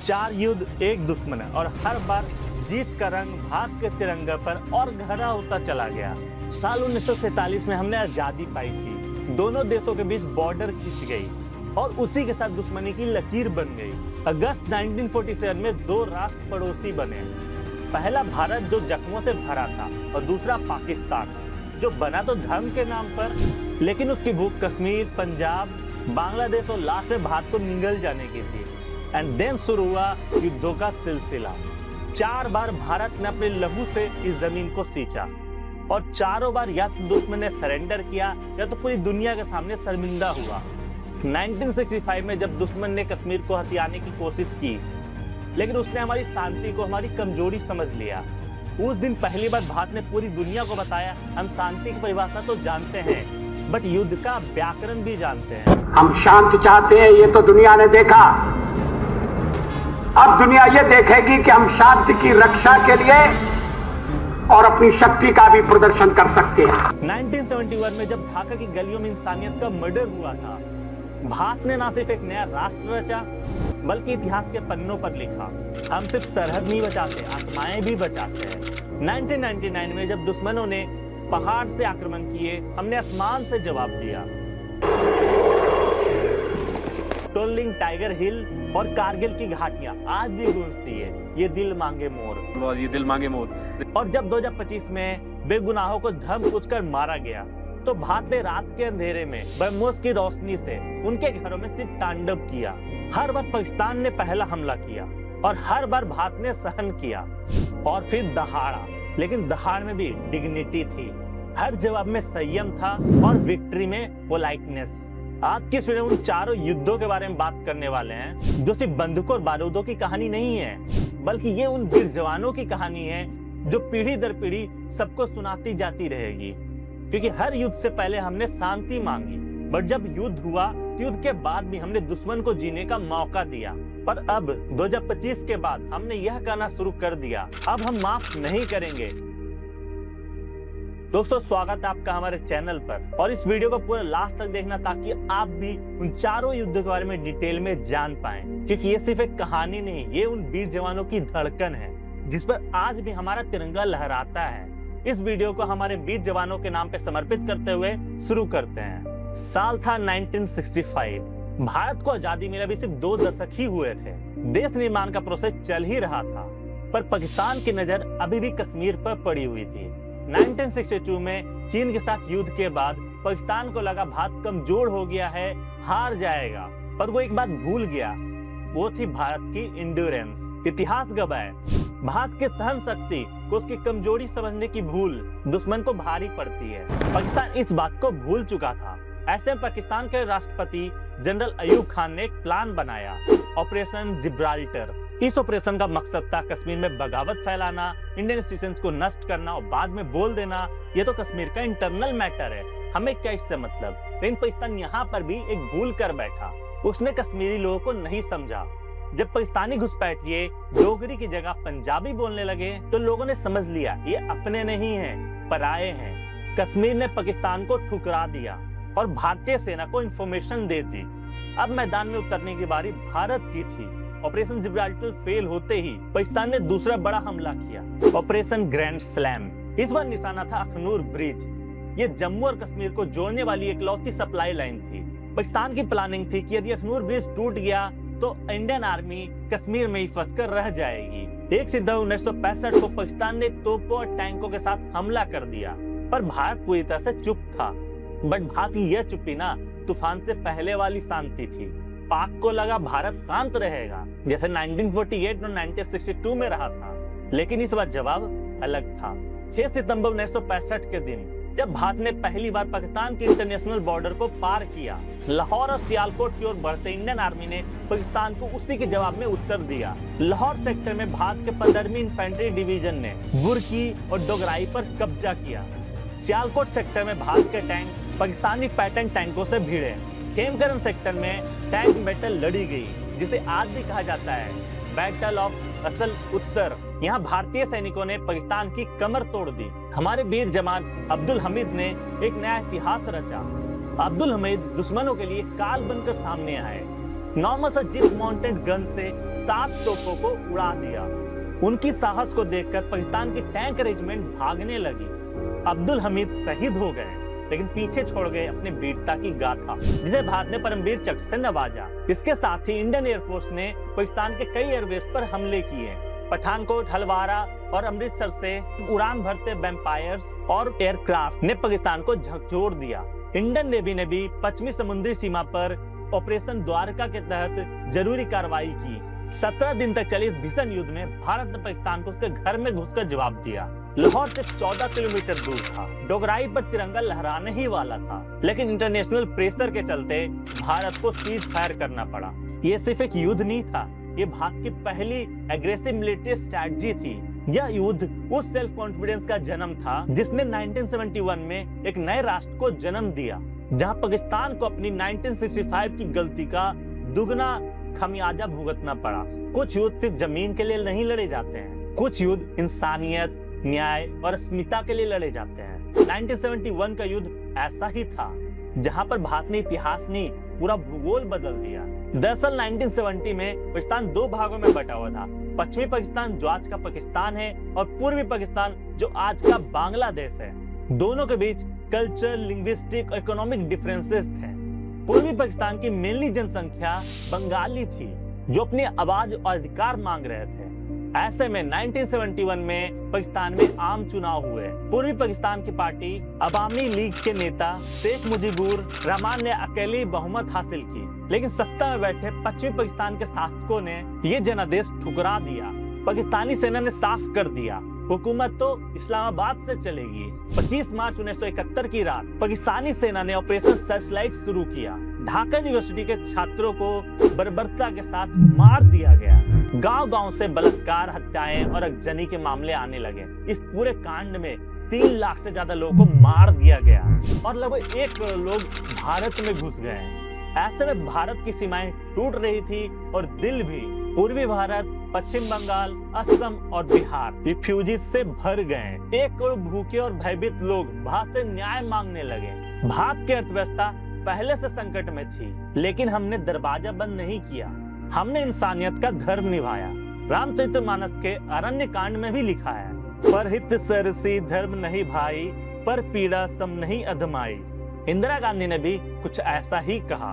4 युद्ध, एक दुश्मन है, और हर बार जीत का रंग भारत के तिरंगे पर और गहरा होता चला गया। साल 1947 में हमने आजादी पाई थी, दोनों देशों के बीच बॉर्डर खिंच गई और उसी के साथ दुश्मनी की लकीर बन गई। अगस्त 1947 में 2 राष्ट्र पड़ोसी बने, पहला भारत जो जख्मों से भरा था और दूसरा पाकिस्तान जो बना तो धर्म के नाम पर, लेकिन उसकी भूख कश्मीर, पंजाब, बांग्लादेश और लास्ट में भारत को निगल जाने की थी। एंड देन शुरू हुआ युद्धों का सिलसिला। 4 बार भारत ने अपने लहू से इस जमीन को सींचा और चारों बार या तो दुश्मन ने सरेंडर किया या तो पूरी दुनिया के सामने शर्मिंदा हुआ। 1965 में जब दुश्मन ने कश्मीर को हथियाने की कोशिश की, लेकिन उसने हमारी शांति को हमारी कमजोरी समझ लिया। उस दिन पहली बार भारत ने पूरी दुनिया को बताया, हम शांति की परिभाषा तो जानते हैं, बट युद्ध का व्याकरण भी जानते हैं। हम शांति चाहते हैं, ये तो दुनिया ने देखा। अब दुनिया ये देखेगी कि हम शांति की रक्षा के लिए और अपनी शक्ति का भी प्रदर्शन कर सकते हैं। 1971 में जब ढाका की गलियों में इंसानियत का मर्डर हुआ था, भारत ने ना सिर्फ एक नया राष्ट्र रचा बल्कि इतिहास के पन्नों पर लिखा, हम सिर्फ सरहद नहीं बचाते, आत्माएं भी बचाते हैं। 1999 में जब दुश्मनों ने पहाड़ से आक्रमण किए, हमने आसमान से जवाब दिया। टोलिंग टाइगर हिल और कारगिल की घाटियां आज भी गूंजती है, ये दिल मांगे मोर, ये दिल मांगे मोर। और जब 2025 में बेगुनाहों को धम कुचकर मारा गया, तो भारत ने रात के अंधेरे में ब्रह्मोस की रोशनी से उनके घरों में सिर्फ तांडव किया। हर बार पाकिस्तान ने पहला हमला किया और हर बार भारत ने सहन किया और फिर दहाड़ा, लेकिन दहाड़ में भी डिग्निटी थी, हर जवाब में संयम था और विक्ट्री में पोलाइटनेस। आज की इस वीडियो में उन चारों युद्धों के बारे में बात करने वाले हैं जो सिर्फ बंदूकों और बारूदों की कहानी नहीं है, बल्कि ये उन वीर जवानों की कहानी है जो पीढ़ी दर पीढ़ी सबको सुनाती जाती रहेगी। क्योंकि हर युद्ध से पहले हमने शांति मांगी, बट जब युद्ध हुआ तो युद्ध के बाद भी हमने दुश्मन को जीने का मौका दिया। पर अब 2025 के बाद हमने यह कहना शुरू कर दिया, अब हम माफ नहीं करेंगे। दोस्तों, स्वागत है आपका हमारे चैनल पर, और इस वीडियो को पूरा लास्ट तक देखना ताकि आप भी उन चारों युद्धों के बारे में डिटेल में जान पाएं। क्योंकि ये सिर्फ एक कहानी नहीं, ये उन वीर जवानों की धड़कन है जिस पर आज भी हमारा तिरंगा लहराता है। इस वीडियो को हमारे वीर जवानों के नाम पे समर्पित करते हुए शुरू करते हैं। साल था 1965। भारत को आजादी मिले अभी सिर्फ 2 दशक ही हुए थे। देश निर्माण का प्रोसेस चल ही रहा था, पर पाकिस्तान की नजर अभी भी कश्मीर पर पड़ी हुई थी। 1962 में चीन के साथ युद्ध के बाद पाकिस्तान को लगा भारत कमजोर हो गया है, हार जाएगा, पर वो एक बात भूल गया, वो थी भारत की इंड्योरेंस। इतिहास गवाह भारत की सहन शक्ति को उसकी कमजोरी समझने की भूल दुश्मन को भारी पड़ती है। पाकिस्तान इस बात को भूल चुका था। ऐसे में पाकिस्तान के राष्ट्रपति जनरल अयूब खान ने एक प्लान बनाया, ऑपरेशन जिब्राल्टर। इस ऑपरेशन का मकसद था कश्मीर में बगावत फैलाना, इंडियन इंस्टीट्यूशंस को नष्ट करना और बाद में बोल देना ये तो कश्मीर का इंटरनल मैटर है, हमें क्या इससे मतलब। लेकिन पाकिस्तान यहाँ पर भी एक भूल कर बैठा, उसने कश्मीरी लोगों को नहीं समझा। जब पाकिस्तानी घुसपैठिए डोगरी की जगह पंजाबी बोलने लगे तो लोगों ने समझ लिया ये अपने नहीं हैं, पराए हैं। कश्मीर ने पाकिस्तान को ठुकरा दिया और भारतीय सेना को इंफॉर्मेशन दे दी। अब मैदान में उतरने की बारी भारत की थी। ऑपरेशन जिब्राल्टर फेल होते ही पाकिस्तान ने दूसरा बड़ा हमला किया, ऑपरेशन ग्रैंड स्लैम। इस बार निशाना था अखनूर ब्रिज। ये जम्मू और कश्मीर को जोड़ने वाली इकलौती सप्लाई लाइन थी। पाकिस्तान की प्लानिंग थी कि यदि अखनूर ब्रिज टूट गया तो इंडियन आर्मी कश्मीर में ही फंसकर रह जाएगी। 1 सितंबर 1965 को पाकिस्तान ने तोपों और टैंकों के साथ हमला कर दिया, पर भारत पूरी तरह से चुप था। बट भारत की यह चुप्पी ना तूफान से पहले वाली शांति थी। पाक को लगा भारत शांत रहेगा, जैसे 1948 और 1962 में रहा था, लेकिन इस बार जवाब अलग था। 6 सितंबर 1965 के दिन जब भारत ने पहली बार पाकिस्तान की इंटरनेशनल बॉर्डर को पार किया, लाहौर और सियालकोट की ओर बढ़ते इंडियन आर्मी ने पाकिस्तान को उसी के जवाब में उत्तर दिया। लाहौर सेक्टर में भारत के 15वीं इन्फेंट्री डिवीजन ने बुरकी और डोगराई पर कब्जा किया। सियालकोट सेक्टर में भारत के टैंक पाकिस्तानी पैटर्न टैंकों से भिड़े। खेमकरन सेक्टर में टैंक बैटल लड़ी गई, जिसे आज भी कहा जाता है बैटल ऑफ असल उत्तर। यहाँ भारतीय सैनिकों ने पाकिस्तान की कमर तोड़ दी। हमारे वीर जवान अब्दुल हमीद ने एक नया इतिहास रचा। अब्दुल हमीद दुश्मनों के लिए काल बनकर सामने आए। नॉर्मल सा जिप माउंटेड गन से 7 तोपों को उड़ा दिया। उनकी साहस को देखकर पाकिस्तान की टैंक रेजिमेंट भागने लगी। अब्दुल हमीद शहीद हो गए, लेकिन पीछे छोड़ गए अपने वीरता की गाथा, जिसे भारत ने परमवीर चक्र से नवाजा। इसके साथ ही इंडियन एयरफोर्स ने पाकिस्तान के कई एयरबेस पर हमले किए। पठानकोट, हलवारा और अमृतसर से उड़ान भरते वैम्पायर्स और एयरक्राफ्ट ने पाकिस्तान को झकझोर दिया। इंडियन नेवी ने भी पश्चिमी समुद्री सीमा पर ऑपरेशन द्वारका के तहत जरूरी कार्रवाई की। 17 दिन तक चले इस भीषण युद्ध में भारत ने पाकिस्तान को उसके घर में घुसकर जवाब दिया। लाहौर से 14 किलोमीटर दूर था, डोगराई पर तिरंगा लहराने ही वाला था, लेकिन इंटरनेशनल प्रेशर के चलते भारत को सीज फायर करना पड़ा। ये सिर्फ एक युद्ध नहीं था, ये भारत की पहली एग्रेसिव मिलिट्री स्ट्रैटेजी थी। यह युद्ध उस सेल्फ कॉन्फिडेंस का जन्म था जिसने 1971 में एक नए राष्ट्र को जन्म दिया, जहां पाकिस्तान को अपनी 1965 की गलती का दुगना खमियाजा भुगतना पड़ा। कुछ युद्ध सिर्फ जमीन के लिए नहीं लड़े जाते हैं, कुछ युद्ध इंसानियत, न्याय और अस्मिता के लिए लड़े जाते हैं। 1971 का युद्ध ऐसा ही था, जहां पर भारत ने इतिहास नहीं पूरा भूगोल बदल दिया। दरअसल 1970 में पाकिस्तान 2 भागों में बटा हुआ था। पश्चिमी पाकिस्तान जो आज का पाकिस्तान है और पूर्वी पाकिस्तान जो आज का बांग्लादेश है। दोनों के बीच कल्चर, लिंग्विस्टिक और इकोनॉमिक डिफरेंसेस थे। पूर्वी पाकिस्तान की मेनली जनसंख्या बंगाली थी, जो अपनी आवाज और अधिकार मांग रहे थे। ऐसे में 1971 में पाकिस्तान में आम चुनाव हुए। पूर्वी पाकिस्तान की पार्टी अवामी लीग के नेता शेख मुजीबुर रहमान ने अकेली बहुमत हासिल की, लेकिन सत्ता में बैठे पश्चिमी पाकिस्तान के शासकों ने ये जनादेश ठुकरा दिया। पाकिस्तानी सेना ने साफ कर दिया, हुकूमत तो इस्लामाबाद से चलेगी। 25 मार्च 1971 की रात पाकिस्तानी सेना ने ऑपरेशन सर्चलाइट शुरू किया। ढाका यूनिवर्सिटी के छात्रों को बर्बरता के साथ मार दिया गया। गांव-गांव से बलात्कार, हत्याएं और अगजनी के मामले आने लगे। इस पूरे कांड में 3 लाख से ज्यादा लोगों को मार दिया गया और लगभग 1 करोड़ लोग भारत में घुस गए। ऐसे में भारत की सीमाएं टूट रही थी और दिल भी। पूर्वी भारत, पश्चिम बंगाल, असम और बिहार रिफ्यूजीज से भर गए। 1 करोड़ भूखे और भयभीत लोग भारत से न्याय मांगने लगे। भारत की अर्थव्यवस्था पहले से संकट में थी, लेकिन हमने दरवाजा बंद नहीं किया। हमने इंसानियत का धर्म निभाया। रामचरितमानस के अरण्य कांड में भी लिखा है, परहित सरसी धर्म नहीं भाई, पर पीड़ा सम नहीं अधमाई। इंदिरा गांधी ने भी कुछ ऐसा ही कहा।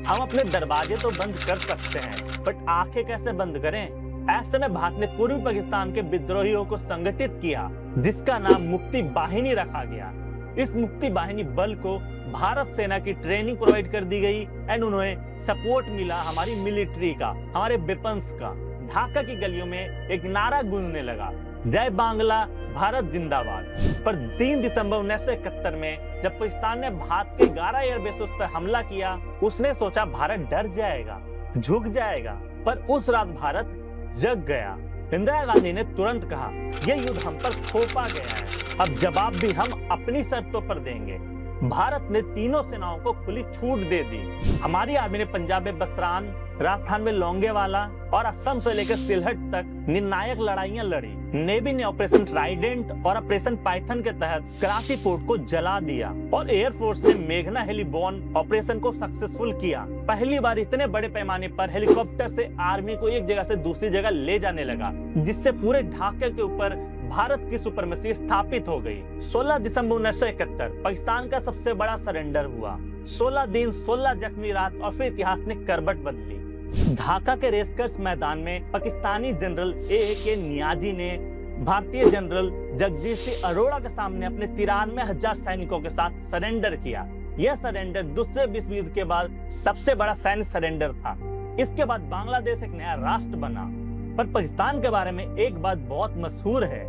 हम अपने दरवाजे तो बंद कर सकते हैं, बट आंखें कैसे बंद करें। ऐसे में भारत ने पूर्वी पाकिस्तान के विद्रोहियों को संगठित किया, जिसका नाम मुक्ति बाहिनी रखा गया। इस मुक्ति बाहिनी बल को भारत सेना की ट्रेनिंग प्रोवाइड कर दी गई एंड उन्हें सपोर्ट मिला हमारी मिलिट्री का, हमारे वेपन्स का। ढाका की गलियों में एक नारा गूंजने लगा, जय बांग्ला, भारत जिंदाबाद। पर 3 दिसंबर 1971 में जब पाकिस्तान ने भारत के 11 एयरबेस पर हमला किया, उसने सोचा भारत डर जाएगा, झुक जाएगा, पर उस रात भारत जग गया। इंदिरा गांधी ने तुरंत कहा, यह युद्ध हम पर थोपा गया है, अब जवाब भी हम अपनी शर्तों पर देंगे। भारत ने तीनों सेनाओं को खुली छूट दे दी। हमारी आर्मी ने पंजाब में बसरान, राजस्थान में लोंगेवाला और असम से लेकर सिलहट तक निर्णायक लड़ाइयां लड़ी। नेवी ने ऑपरेशन ट्राइडेंट और ऑपरेशन पाइथन के तहत कराची पोर्ट को जला दिया और एयरफोर्स ने मेघना हेलीबॉर्न ऑपरेशन को सक्सेसफुल किया। पहली बार इतने बड़े पैमाने पर हेलीकॉप्टर से आर्मी को एक जगह से दूसरी जगह ले जाने लगा, जिससे पूरे ढाका के ऊपर भारत की सुपरमेसी स्थापित हो गई। 16 दिसंबर 1971 पाकिस्तान का सबसे बड़ा सरेंडर हुआ। 16 दिन, 16 जख्मी रात और फिर इतिहास ने करवट बदली। ढाका के रेसकर्स मैदान में पाकिस्तानी जनरल A.K. नियाजी ने भारतीय जनरल जगजीत सिंह अरोड़ा के सामने अपने 93,000 सैनिकों के साथ सरेंडर किया। यह सरेंडर दूसरे विश्व युद्ध के बाद सबसे बड़ा सैन्य सरेंडर था। इसके बाद बांग्लादेश एक नया राष्ट्र बना। पर पाकिस्तान के बारे में एक बात बहुत मशहूर है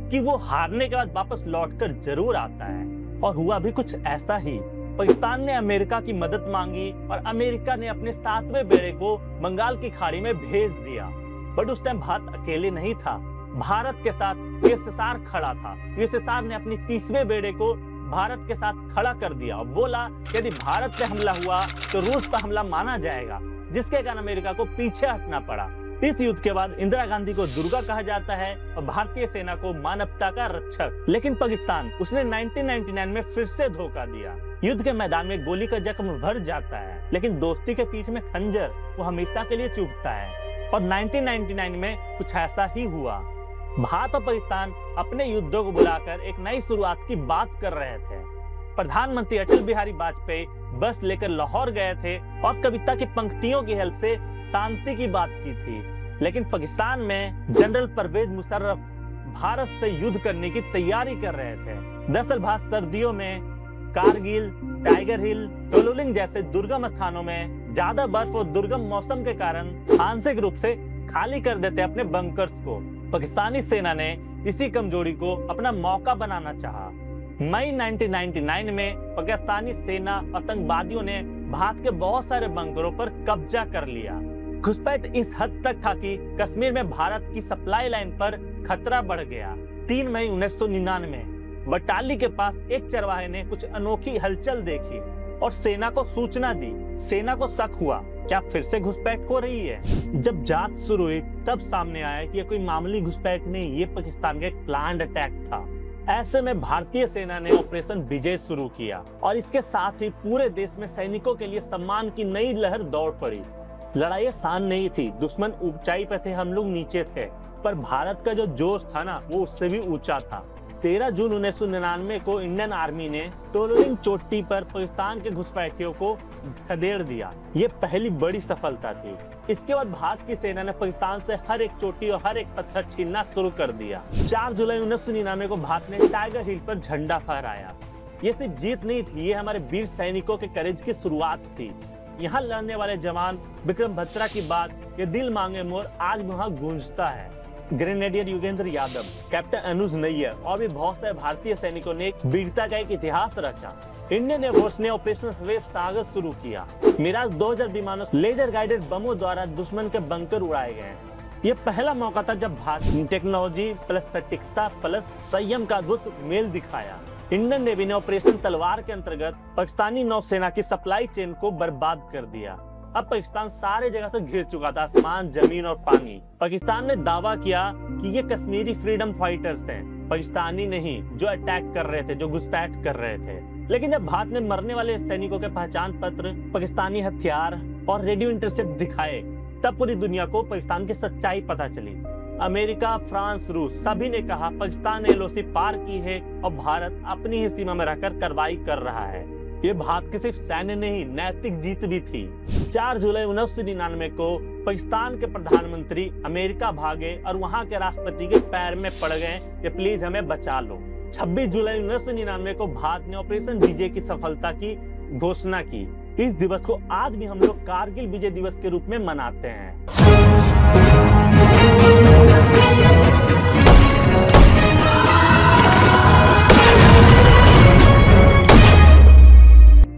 कि वो हारने के बाद वापस लौटकर जरूर आता है, और हुआ भी कुछ ऐसा ही। पाकिस्तान ने अमेरिका की मदद मांगी और अमेरिका ने अपने 7वें बेड़े को बंगाल की खाड़ी में भेज दिया। बट उस टाइम भारत अकेले नहीं था, भारत के साथ यूएसएसआर खड़ा था। यूएसएसआर ने अपनी 30वें बेड़े को भारत के साथ खड़ा कर दिया और बोला यदि भारत पे हमला हुआ तो रूस पर हमला माना जाएगा, जिसके कारण अमेरिका को पीछे हटना पड़ा। इस युद्ध के बाद इंदिरा गांधी को दुर्गा कहा जाता है और भारतीय सेना को मानवता का रक्षक। लेकिन पाकिस्तान उसने 1999 में फिर से धोखा दिया। युद्ध के मैदान में गोली का जख्म भर जाता है, लेकिन दोस्ती के पीठ में खंजर वो हमेशा के लिए चुभता है। और 1999 में कुछ ऐसा ही हुआ। भारत और पाकिस्तान अपने युद्धों को बुलाकर एक नई शुरुआत की बात कर रहे थे। प्रधानमंत्री अटल बिहारी वाजपेयी बस लेकर लाहौर गए थे और कविता की पंक्तियों की हेल्प से शांति की बात की थी। लेकिन पाकिस्तान में जनरल परवेज मुशर्रफ भारत से युद्ध करने की तैयारी कर रहे थे। दरअसल भारत सर्दियों में कारगिल, टाइगर हिल, टोलोलिंग जैसे दुर्गम स्थानों में ज्यादा बर्फ और दुर्गम मौसम के कारण आंशिक रूप से खाली कर देते अपने बंकर्स को। पाकिस्तानी सेना ने इसी कमजोरी को अपना मौका बनाना चाहा। मई 1999 में पाकिस्तानी सेना आतंकवादियों ने भारत के बहुत सारे बंकरों पर कब्जा कर लिया। घुसपैठ इस हद तक था कि कश्मीर में भारत की सप्लाई लाइन पर खतरा बढ़ गया। 3 मई 1999 बटाली के पास एक चरवाहे ने कुछ अनोखी हलचल देखी और सेना को सूचना दी। सेना को शक हुआ, क्या फिर से घुसपैठ हो रही है? जब जांच शुरू हुई तब सामने आया कि यह कोई मामूली घुसपैठ नहीं, ये पाकिस्तान का एक प्लान्ड अटैक था। ऐसे में भारतीय सेना ने ऑपरेशन विजय शुरू किया और इसके साथ ही पूरे देश में सैनिकों के लिए सम्मान की नई लहर दौड़ पड़ी। लड़ाई आसान नहीं थी, दुश्मन ऊंचाई पे थे, हम लोग नीचे थे, पर भारत का जो जोश था ना वो उससे भी ऊंचा था। 13 जून 1999 को इंडियन आर्मी ने टोलोलिंग चोटी पर पाकिस्तान के घुसपैठियों को खदेड़ दिया। ये पहली बड़ी सफलता थी। इसके बाद भारत की सेना ने पाकिस्तान से हर एक चोटी और हर एक पत्थर छीनना शुरू कर दिया। 4 जुलाई 1999 को भारत ने टाइगर हिल पर झंडा फहराया। ये सिर्फ जीत नहीं थी, ये हमारे वीर सैनिकों के करेज की शुरुआत थी। यहाँ लड़ने वाले जवान विक्रम बत्रा की बात, ये दिल मांगे मोर, आज वहाँ गूंजता है। ग्रेनेडियर युगेंद्र यादव, कैप्टन अनुज नैयर और भी बहुत सारे भारतीय सैनिकों ने वीरता का एक इतिहास रचा। इंडियन एयरफोर्स ने ऑपरेशन सफेद सागर शुरू किया। मिराज 2000 विमानों लेजर गाइडेड बमों द्वारा दुश्मन के बंकर उड़ाए गए। ये पहला मौका था जब भारत टेक्नोलॉजी प्लस सटीकता प्लस संयम का अद्भुत मेल दिखाया। इंडियन नेवी ने ऑपरेशन तलवार के अंतर्गत पाकिस्तानी नौसेना की सप्लाई चेन को बर्बाद कर दिया। अब पाकिस्तान सारे जगह से घिर चुका था, आसमान, जमीन और पानी। पाकिस्तान ने दावा किया कि ये कश्मीरी फ्रीडम फाइटर्स हैं, पाकिस्तानी नहीं जो अटैक कर रहे थे, जो घुसपैठ कर रहे थे। लेकिन जब भारत ने मरने वाले सैनिकों के पहचान पत्र, पाकिस्तानी हथियार और रेडियो इंटरसेप्ट दिखाए, तब पूरी दुनिया को पाकिस्तान की सच्चाई पता चली। अमेरिका, फ्रांस, रूस सभी ने कहा पाकिस्तान ने एलओसी पार की है और भारत अपनी ही सीमा में रहकर कार्रवाई कर रहा है। ये भारत की सिर्फ सैन्य नहीं, नैतिक जीत भी थी। 4 जुलाई 1999 को पाकिस्तान के प्रधानमंत्री अमेरिका भागे और वहां के राष्ट्रपति के पैर में पड़ गए कि प्लीज हमें बचा लो। 26 जुलाई 1999 को भारत ने ऑपरेशन विजय की सफलता की घोषणा की। इस दिवस को आज भी हम लोग कारगिल विजय दिवस के रूप में मनाते हैं।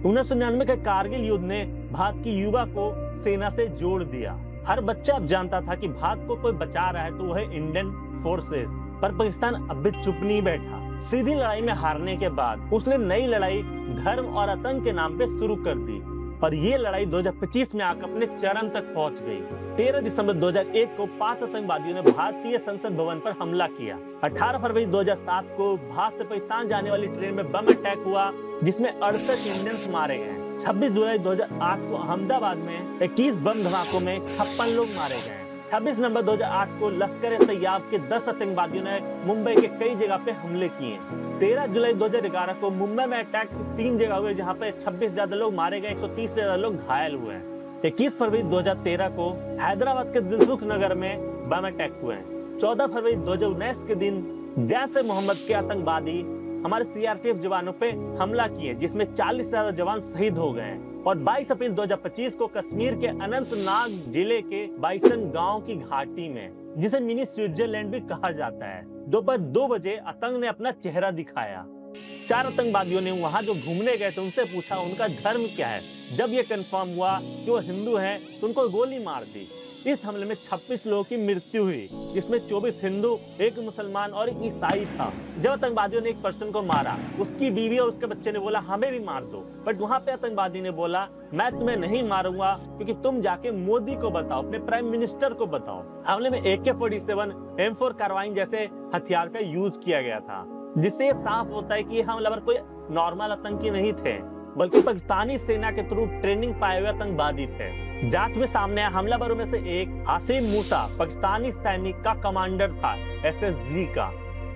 1999 के कारगिल युद्ध ने भारत की युवा को सेना से जोड़ दिया। हर बच्चा अब जानता था कि भारत को कोई बचा रहा है तो वो है इंडियन फोर्सेस। पर पाकिस्तान अब भी चुप नहीं बैठा। सीधी लड़ाई में हारने के बाद उसने नई लड़ाई धर्म और आतंक के नाम पे शुरू कर दी और ये लड़ाई 2025 में आकर अपने चरम तक पहुंच गई। 13 दिसंबर 2001 को 5 आतंकवादियों ने भारतीय संसद भवन पर हमला किया। 18 फरवरी 2007 को भारत से पाकिस्तान जाने वाली ट्रेन में बम अटैक हुआ जिसमें 68 इंडियंस मारे गए। 26 जुलाई 2008 को अहमदाबाद में 21 बम धमाकों में 56 लोग मारे गए। 26 नवंबर 2008 को लश्कर-ए-तैयब के 10 आतंकवादियों ने मुंबई के कई जगह पे हमले किए। 13 जुलाई 2011 को मुंबई में अटैक 3 जगह हुए जहां पे 26 से ज्यादा लोग मारे गए, 130 से ज्यादा लोग घायल हुए हैं। 21 फरवरी 2013 को हैदराबाद के दिलसुख नगर में बम अटैक हुए हैं। 14 फरवरी 2019 के दिन जैश-ए-मोहम्मद के आतंकवादी हमारे सीआरपीएफ जवानों पे हमला किए जिसमें 40 से ज्यादा जवान शहीद हो गए। और 22 अप्रैल 2025 को कश्मीर के अनंतनाग जिले के बाइसन गांव की घाटी में, जिसे मिनी स्विट्जरलैंड भी कहा जाता है, दोपहर 2 बजे आतंक ने अपना चेहरा दिखाया। 4 आतंकवादियों ने वहां जो घूमने गए थे उनसे पूछा उनका धर्म क्या है। जब ये कंफर्म हुआ कि वो हिंदू हैं तो उनको गोली मार दी। इस हमले में 26 लोगों की मृत्यु हुई, जिसमें 24 हिंदू, 1 मुसलमान और 1 ईसाई था। जब आतंकवादियों ने एक पर्सन को मारा, उसकी बीवी और उसके बच्चे ने बोला हमें भी मार दो, बट वहां पे आतंकवादी ने बोला मैं तुम्हें नहीं मारूंगा, क्योंकि तुम जाके मोदी को बताओ, अपने प्राइम मिनिस्टर को बताओ। हमले में AK-47, M4 कार्बाइन जैसे हथियार का यूज किया गया था, जिससे ये साफ होता है कि ये हमलावर कोई नॉर्मल आतंकी नहीं थे, बल्कि पाकिस्तानी सेना के थ्रू ट्रेनिंग पाए हुए आतंकवादी थे। जांच में सामने आया हमलावरों में से एक हाशिम मूसा पाकिस्तानी सैनिक का कमांडर था, SSG का।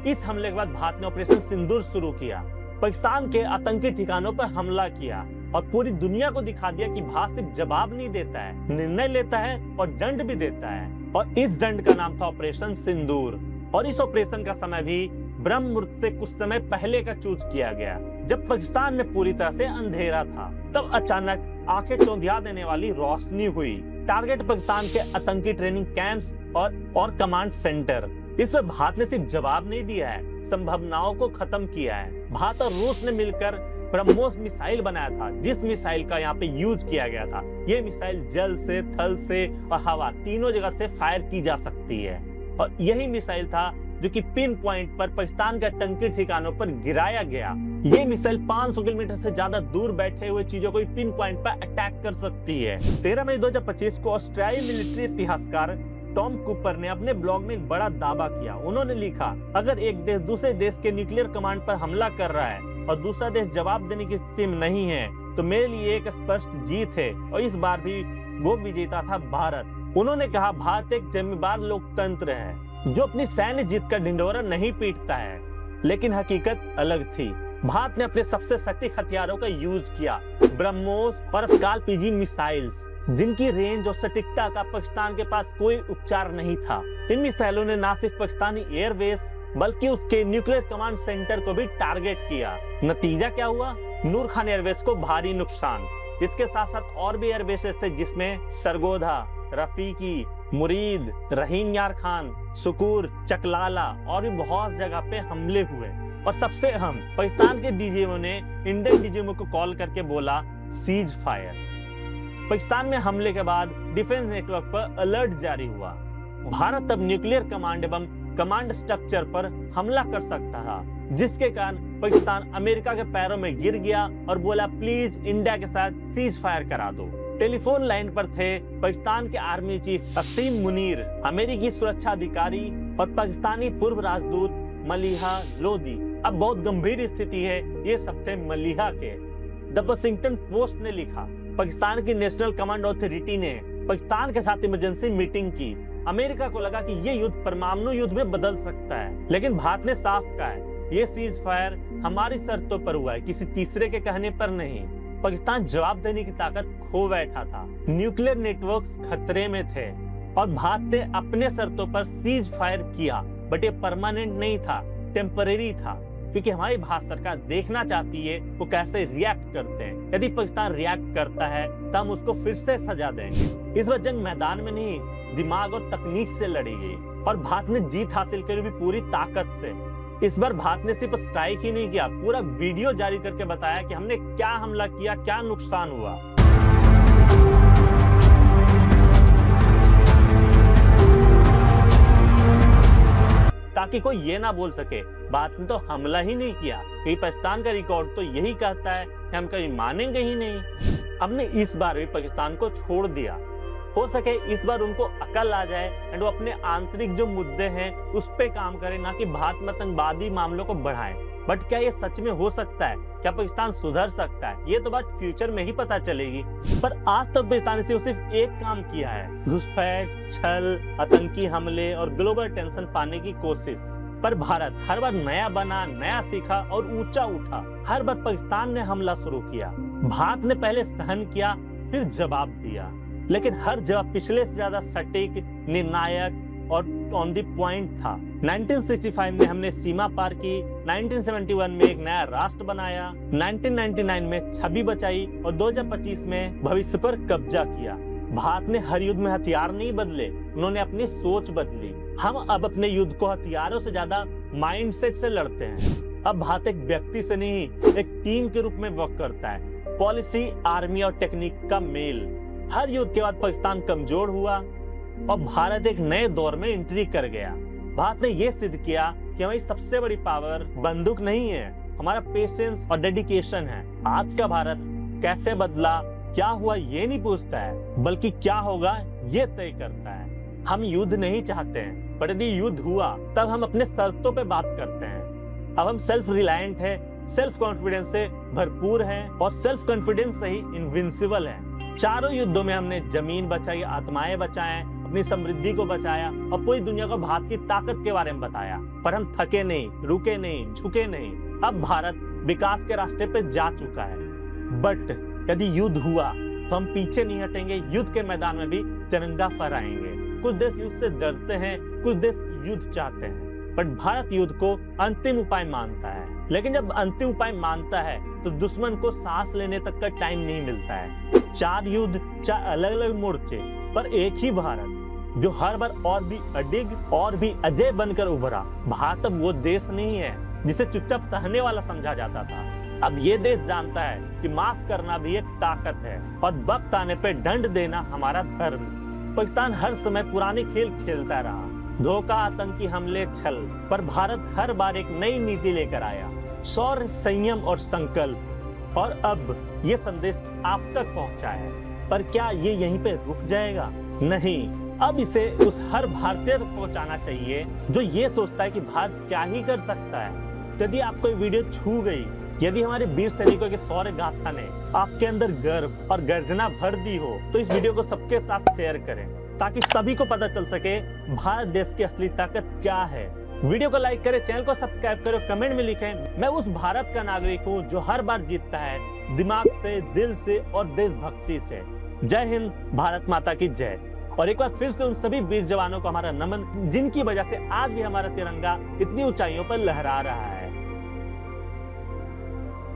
इस हमले के बाद भारत ने ऑपरेशन सिंदूर शुरू किया, पाकिस्तान के आतंकी ठिकानों पर हमला किया और पूरी दुनिया को दिखा दिया कि भारत सिर्फ जवाब नहीं देता है, निर्णय लेता है और दंड भी देता है। और इस दंड का नाम था ऑपरेशन सिंदूर। और इस ऑपरेशन का समय भी ब्रह्म मुहूर्त से कुछ समय पहले का चूज किया गया, जब पाकिस्तान में पूरी तरह से अंधेरा था। तब अचानक आंखें चौंधिया देने वाली रोशनी हुई। टारगेट पाकिस्तान के आतंकी ट्रेनिंग कैंप्स और कमांड सेंटर। इसमें भारत ने सिर्फ जवाब नहीं दिया है, संभावनाओं को खत्म किया है। भारत और रूस ने मिलकर ब्रह्मोस मिसाइल बनाया था, जिस मिसाइल का यहाँ पे यूज किया गया था। ये मिसाइल जल से, थल से और हवा तीनों जगह से फायर की जा सकती है। और यही मिसाइल था जो कि पिन पॉइंट पर पाकिस्तान के आतंकी ठिकानों पर गिराया गया। ये मिसाइल 500 किलोमीटर से ज्यादा दूर बैठे हुए चीजों को पिन पॉइंट पर अटैक कर सकती है। 13 मई 2025 को ऑस्ट्रेलियाई मिलिट्री इतिहासकार टॉम कूपर ने अपने ब्लॉग में एक बड़ा दावा किया। उन्होंने लिखा, अगर एक देश दूसरे देश के न्यूक्लियर कमांड पर हमला कर रहा है और दूसरा देश जवाब देने की स्थिति में नहीं है, तो मेरे लिए एक स्पष्ट जीत है। और इस बार भी वो विजेता था भारत। उन्होंने कहा, भारत एक जिम्मेदार लोकतंत्र है जो अपनी सैन्य जीत का ढिंढोरा नहीं पीटता है। लेकिन हकीकत अलग थी। भारत ने अपने सबसे सटीक हथियारों का यूज किया, ब्रह्मोस और स्कालपीजी मिसाइल्स, जिनकी रेंज और सटीकता का पाकिस्तान के पास कोई उपचार नहीं था। इन मिसाइलों ने न सिर्फ पाकिस्तानी एयरबेस बल्कि उसके न्यूक्लियर कमांड सेंटर को भी टारगेट किया। नतीजा क्या हुआ? नूर खान एयरबेस को भारी नुकसान। इसके साथ साथ और भी एयरबेसेस थे, जिसमें सरगोधा, रफीकी, मुरीद, रहीम यार खान, सुकूर, चकलाला और भी बहुत जगह पे हमले हुए। और सबसे अहम, पाकिस्तान के डीजीएमओ ने इंडियन डीजीएमओ को कॉल करके बोला सीज फायर। पाकिस्तान में हमले के बाद डिफेंस नेटवर्क पर अलर्ट जारी हुआ। भारत अब न्यूक्लियर कमांड एवं कमांड स्ट्रक्चर पर हमला कर सकता था, जिसके कारण पाकिस्तान अमेरिका के पैरों में गिर गया और बोला प्लीज इंडिया के साथ सीज फायर करा दो। टेलीफोन लाइन पर थे पाकिस्तान के आर्मी चीफ असीम मुनीर, अमेरिकी सुरक्षा अधिकारी और पाकिस्तानी पूर्व राजदूत मलिहा लोदी। अब बहुत गंभीर स्थिति है। ये सब थे मलिहा के। द वाशिंगटन पोस्ट ने लिखा, पाकिस्तान की नेशनल कमांड अथॉरिटी ने पाकिस्तान के साथ इमरजेंसी मीटिंग की। अमेरिका को लगा कि ये युद्ध परमाणु युद्ध में बदल सकता है, लेकिन भारत ने साफ कहा है ये सीज फायर हमारी शर्तों पर हुआ है, किसी तीसरे के कहने पर नहीं। पाकिस्तान जवाब देने की ताकत खो बैठा था, न्यूक्लियर नेटवर्क्स खतरे में थे और भारत ने अपने शर्तों पर सीज फायर किया। बट ये परमानेंट नहीं था, टेम्परेरी था, क्योंकि हमारी भारत सरकार देखना चाहती है वो कैसे रिएक्ट करते हैं। यदि पाकिस्तान रिएक्ट करता है तो हम उसको फिर से सजा देंगे। इस बार जंग मैदान में नहीं, दिमाग और तकनीक से लड़ी गई और भारत ने जीत हासिल करी भी पूरी ताकत से। इस बार भारत ने सिर्फ स्ट्राइक ही नहीं किया, पूरा वीडियो जारी करके बताया कि हमने क्या हमला किया, क्या नुकसान हुआ। ताकि कोई ये ना बोल सके भारत ने तो हमला ही नहीं किया, क्योंकि पाकिस्तान का रिकॉर्ड तो यही कहता है कि हम कभी मानेंगे ही नहीं। हमने इस बार भी पाकिस्तान को छोड़ दिया। हो सके इस बार उनको अकल आ जाए एंड वो अपने आंतरिक जो मुद्दे हैं उस पे काम करें, ना कि भारत में आतंकवादी मामलों को बढ़ाएं। बट क्या ये सच में हो सकता है? क्या पाकिस्तान सुधर सकता है? ये तो बात फ्यूचर में ही पता चलेगी। पर आज तक पाकिस्तान ने सिर्फ एक काम किया है, घुसपैठ, छल, आतंकी हमले और ग्लोबल टेंशन पाने की कोशिश। पर भारत हर बार नया बना, नया सीखा और ऊंचा उठा। हर बार पाकिस्तान ने हमला शुरू किया, भारत ने पहले सहन किया, फिर जवाब दिया। लेकिन हर जवाब पिछले से ज्यादा सटीक, निर्णायक और ऑन द पॉइंट था। 1965 में हमने सीमा पार की, 1971 में एक नया राष्ट्र बनाया, 1999 में छवि बचाई और 2025 में भविष्य पर कब्जा किया। भारत ने हर युद्ध में हथियार नहीं बदले, उन्होंने अपनी सोच बदली। हम अब अपने युद्ध को हथियारों से ज्यादा माइंडसेट से लड़ते हैं। अब भारत एक व्यक्ति से नहीं, एक टीम के रूप में वर्क करता है। पॉलिसी, आर्मी और टेक्निक का मेल। हर युद्ध के बाद पाकिस्तान कमजोर हुआ, और भारत एक नए दौर में एंट्री कर गया। भारत ने यह सिद्ध किया कि हमारी सबसे बड़ी पावर बंदूक नहीं है, हमारा पेशेंस और डेडिकेशन है। आज का भारत कैसे बदला, क्या हुआ ये नहीं पूछता है, बल्कि क्या होगा ये तय करता है। हम युद्ध नहीं चाहते हैं, पर यदि युद्ध हुआ तब हम अपने शर्तों पे बात करते हैं। अब हम सेल्फ रिलायंट है, सेल्फ कॉन्फिडेंस से भरपूर हैं और सेल्फ कॉन्फिडेंस से ही इनविंसिबल है। चारों युद्धों में हमने जमीन बचाई, आत्माएं बचाएं, अपनी समृद्धि को बचाया और पूरी दुनिया को भारत की ताकत के बारे में बताया। पर हम थके नहीं, रुके नहीं, झुके नहीं। अब भारत विकास के रास्ते पे जा चुका है। बट यदि युद्ध हुआ तो हम पीछे नहीं हटेंगे, युद्ध के मैदान में भी तिरंगा फहराएंगे। कुछ देश युद्ध से डरते हैं, कुछ देश युद्ध चाहते हैं, बट भारत युद्ध को अंतिम उपाय मानता है। लेकिन जब अंतिम उपाय मानता है तो दुश्मन को सांस लेने तक का टाइम नहीं मिलता है। चार युद्ध, चार अलग अलग मोर्चे, पर एक ही भारत जो हर बार और भी अडिग और भी अजय बनकर उभरा। भारत अब वो देश नहीं है जिसे चुपचाप सहने वाला समझा जाता था। अब ये देश जानता है कि माफ करना भी एक ताकत है और वक्त आने पे दंड देना हमारा धर्म। पाकिस्तान हर समय पुराने खेल खेलता रहा, धोखा, आतंकी हमले, छल, पर भारत हर बार एक नई नीति लेकर आया, शौर्य, संयम और संकल्प। और अब ये संदेश आप तक पहुंचा है। पर क्या ये यहीं पे रुक जाएगा? नहीं, अब इसे उस हर भारतीय तक पहुंचाना चाहिए जो ये सोचता है कि भारत क्या ही कर सकता है। यदि आपको ये वीडियो छू गई, यदि हमारे वीर सैनिकों के शौर्य गाथा ने आपके अंदर गर्व और गर्जना भर दी हो, तो इस वीडियो को सबके साथ शेयर करें ताकि सभी को पता चल सके भारत देश की असली ताकत क्या है। वीडियो को लाइक करें, चैनल को सब्सक्राइब करें, कमेंट में लिखें मैं उस भारत का नागरिक हूँ जो हर बार जीतता है, दिमाग से, दिल से और देशभक्ति से। जय हिंद, भारत माता की जय। और एक बार फिर से उन सभी वीर जवानों को हमारा नमन, जिनकी वजह से आज भी हमारा तिरंगा इतनी ऊंचाइयों पर लहरा रहा है।